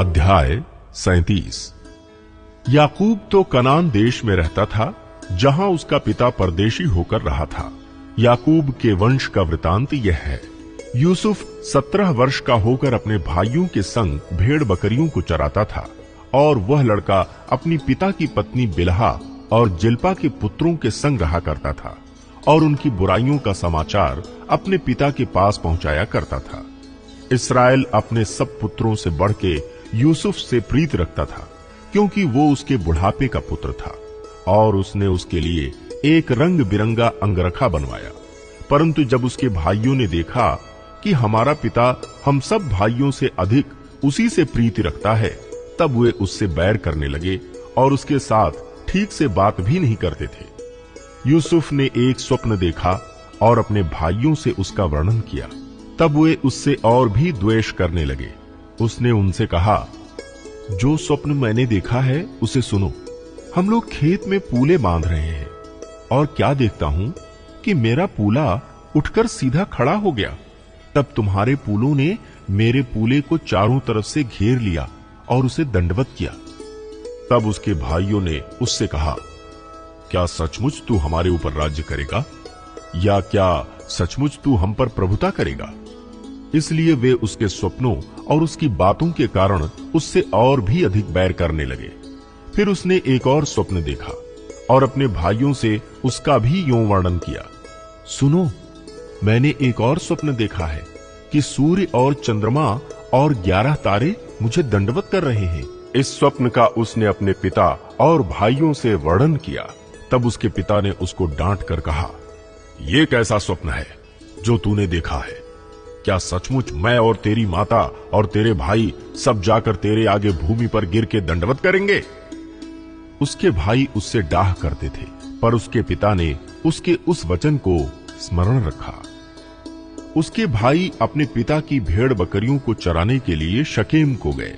अध्याय 37। याकूब तो कनान देश में रहता था, जहां उसका पिता परदेशी होकर रहा था। याकूब के वंश का वृतांत यह है। यूसुफ 17 वर्ष का होकर अपने भाइयों के संग भेड़ बकरियों को चराता था, और वह लड़का अपनी पिता की पत्नी बिलहा और जिल्पा के पुत्रों के संग रहा करता था, और उनकी बुराइयों का समाचार अपने पिता के पास पहुंचाया करता था। इस्राएल अपने सब पुत्रों से बढ़ के यूसुफ से प्रीत रखता था, क्योंकि वो उसके बुढ़ापे का पुत्र था, और उसने उसके लिए एक रंग बिरंगा अंगरखा बनवाया। परंतु जब उसके भाइयों ने देखा कि हमारा पिता हम सब भाइयों से अधिक उसी से प्रीति रखता है, तब वे उससे बैर करने लगे और उसके साथ ठीक से बात भी नहीं करते थे। यूसुफ ने एक स्वप्न देखा और अपने भाइयों से उसका वर्णन किया। तब वे उससे और भी द्वेष करने लगे। उसने उनसे कहा, जो स्वप्न मैंने देखा है उसे सुनो। हम लोग खेत में पूले बांध रहे हैं, और क्या देखता हूं कि मेरा पूला उठकर सीधा खड़ा हो गया। तब तुम्हारे पूलों ने मेरे पूले को चारों तरफ से घेर लिया और उसे दंडवत किया। तब उसके भाइयों ने उससे कहा, क्या सचमुच तू हमारे ऊपर राज्य करेगा, या क्या सचमुच तू हम पर प्रभुता करेगा? इसलिए वे उसके स्वप्नों और उसकी बातों के कारण उससे और भी अधिक बैर करने लगे। फिर उसने एक और स्वप्न देखा और अपने भाइयों से उसका भी यूं वर्णन किया। सुनो, मैंने एक और स्वप्न देखा है कि सूर्य और चंद्रमा और 11 तारे मुझे दंडवत कर रहे हैं। इस स्वप्न का उसने अपने पिता और भाइयों से वर्णन किया। तब उसके पिता ने उसको डांट कर कहा, यह कैसा स्वप्न है जो तूने देखा है? क्या सचमुच मैं और तेरी माता और तेरे भाई सब जाकर तेरे आगे भूमि पर गिर के दंडवत करेंगे? उसके भाई उससे डाह करते थे, पर उसके पिता ने उसके उस वचन को स्मरण रखा। उसके भाई अपने पिता की भेड़ बकरियों को चराने के लिए शकेम को गए।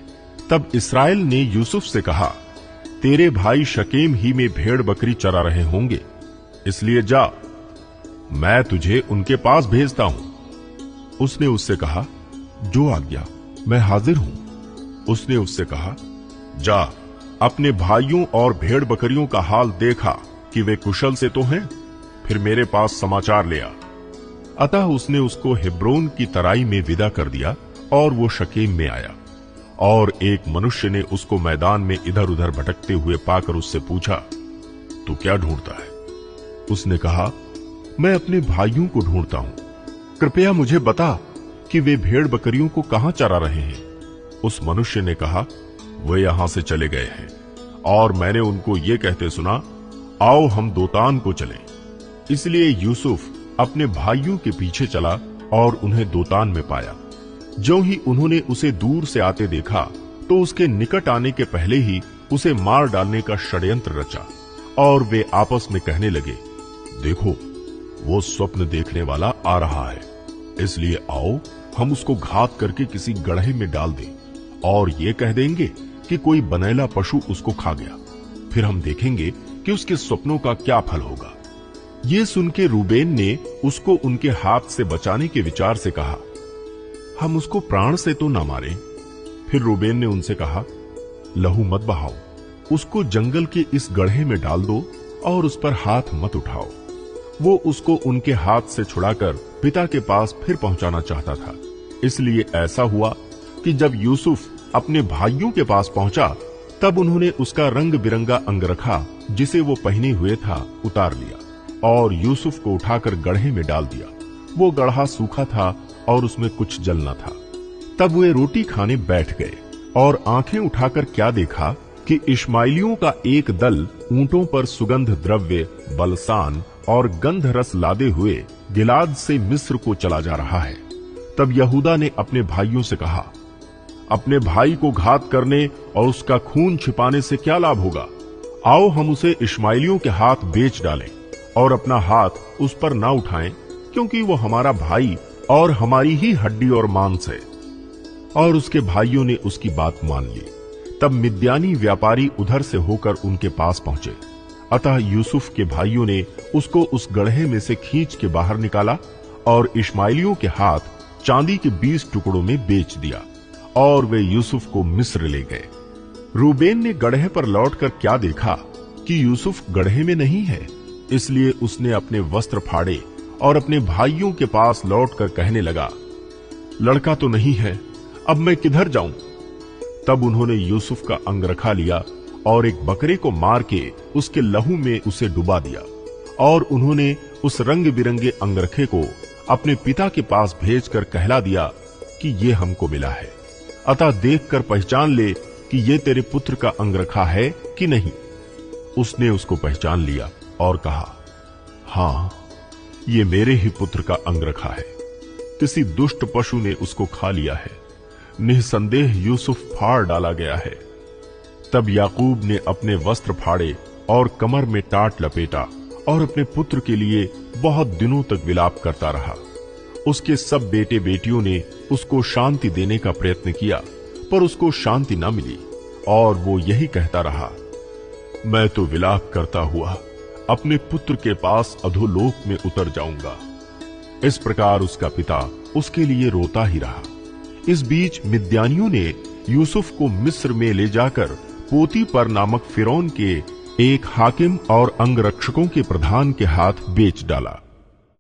तब इस्राएल ने यूसुफ से कहा, तेरे भाई शकेम ही में भेड़ बकरी चरा रहे होंगे, इसलिए जा, मैं तुझे उनके पास भेजता हूं। उसने उससे कहा, जो आज्ञा, मैं हाजिर हूं। उसने उससे कहा, जा, अपने भाइयों और भेड़ बकरियों का हाल देखा कि वे कुशल से तो हैं, फिर मेरे पास समाचार ले आ। अतः उसने उसको हेब्रोन की तराई में विदा कर दिया, और वो शकेम में आया। और एक मनुष्य ने उसको मैदान में इधर उधर भटकते हुए पाकर उससे पूछा, तू क्या ढूंढता है? उसने कहा, मैं अपने भाइयों को ढूंढता हूं, कृपया मुझे बता कि वे भेड़ बकरियों को कहां चरा रहे हैं। उस मनुष्य ने कहा, वे यहां से चले गए हैं, और मैंने उनको ये कहते सुना, आओ हम दोतान को चलें। इसलिए यूसुफ अपने भाइयों के पीछे चला और उन्हें दोतान में पाया। ज्यों ही उन्होंने उसे दूर से आते देखा, तो उसके निकट आने के पहले ही उसे मार डालने का षड्यंत्र रचा, और वे आपस में कहने लगे, देखो, वो स्वप्न देखने वाला आ रहा है, इसलिए आओ हम उसको घात करके किसी गड्ढे में डाल दें, और ये कह देंगे कि कोई बनेला पशु उसको खा गया। फिर हम देखेंगे कि उसके स्वप्नों का क्या फल होगा। ये सुन के रूबेन ने उसको उनके हाथ से बचाने के विचार से कहा, हम उसको प्राण से तो ना मारें। फिर रूबेन ने उनसे कहा, लहू मत बहाओ, उसको जंगल के इस गड्ढे में डाल दो और उस पर हाथ मत उठाओ। वो उसको उनके हाथ से छुड़ाकर पिता के पास फिर पहुंचाना चाहता था। इसलिए ऐसा हुआ कि जब यूसुफ अपने भाइयों के पास पहुंचा, तब उन्होंने उसका रंग बिरंगा अंगरखा जिसे वो पहने हुए था उतार लिया, और यूसुफ को उठाकर गड्ढे में डाल दिया। वो गड्ढा सूखा था और उसमें कुछ जल न था। तब वे रोटी खाने बैठ गए, और आंखें उठाकर क्या देखा कि इश्माइलियों का एक दल ऊंटों पर सुगंध द्रव्य, बलसान और गंध रस लादे हुए गिलाद से मिस्र को चला जा रहा है। तब यहूदा ने अपने भाइयों से कहा, अपने भाई को घात करने और उसका खून छिपाने से क्या लाभ होगा? आओ हम उसे इश्माइलियों के हाथ बेच डालें, और अपना हाथ उस पर ना उठाएं, क्योंकि वो हमारा भाई और हमारी ही हड्डी और मांस है। और उसके भाइयों ने उसकी बात मान ली। तब मिद्यानी व्यापारी उधर से होकर उनके पास पहुंचे। अतः यूसुफ के भाइयों ने उसको उस गड्ढे में से खींच के बाहर निकाला, और इश्माइलियों के हाथ चांदी के 20 टुकड़ों में बेच दिया, और वे यूसुफ को मिस्र ले गए। रूबेन ने गड्ढे पर लौटकर क्या देखा कि यूसुफ गड्ढे में नहीं है, इसलिए उसने अपने वस्त्र फाड़े और अपने भाइयों के पास लौटकर कहने लगा, लड़का तो नहीं है, अब मैं किधर जाऊं? तब उन्होंने यूसुफ का अंगरखा लिया और एक बकरे को मार के उसके लहू में उसे डुबा दिया, और उन्होंने उस रंग बिरंगे अंगरखे को अपने पिता के पास भेजकर कहला दिया कि ये हमको मिला है, अतः देखकर पहचान ले कि ये तेरे पुत्र का अंगरखा है कि नहीं। उसने उसको पहचान लिया और कहा, हां, ये मेरे ही पुत्र का अंगरखा है, किसी दुष्ट पशु ने उसको खा लिया है, निसंदेह यूसुफ फाड़ डाला गया है। तब याकूब ने अपने वस्त्र फाड़े और कमर में टाट लपेटा और अपने पुत्र के लिए बहुत दिनों तक विलाप करता रहा। उसके सब बेटे बेटियों ने उसको शांति देने का प्रयत्न किया, पर उसको शांति न मिली, और वो यही कहता रहा, मैं तो विलाप करता हुआ अपने पुत्र के पास अधोलोक में उतर जाऊंगा। इस प्रकार उसका पिता उसके लिए रोता ही रहा। इस बीच मिद्यानियों ने यूसुफ को मिस्र में ले जाकर पोतीपर नामक फिरौन के एक हाकिम और अंगरक्षकों के प्रधान के हाथ बेच डाला।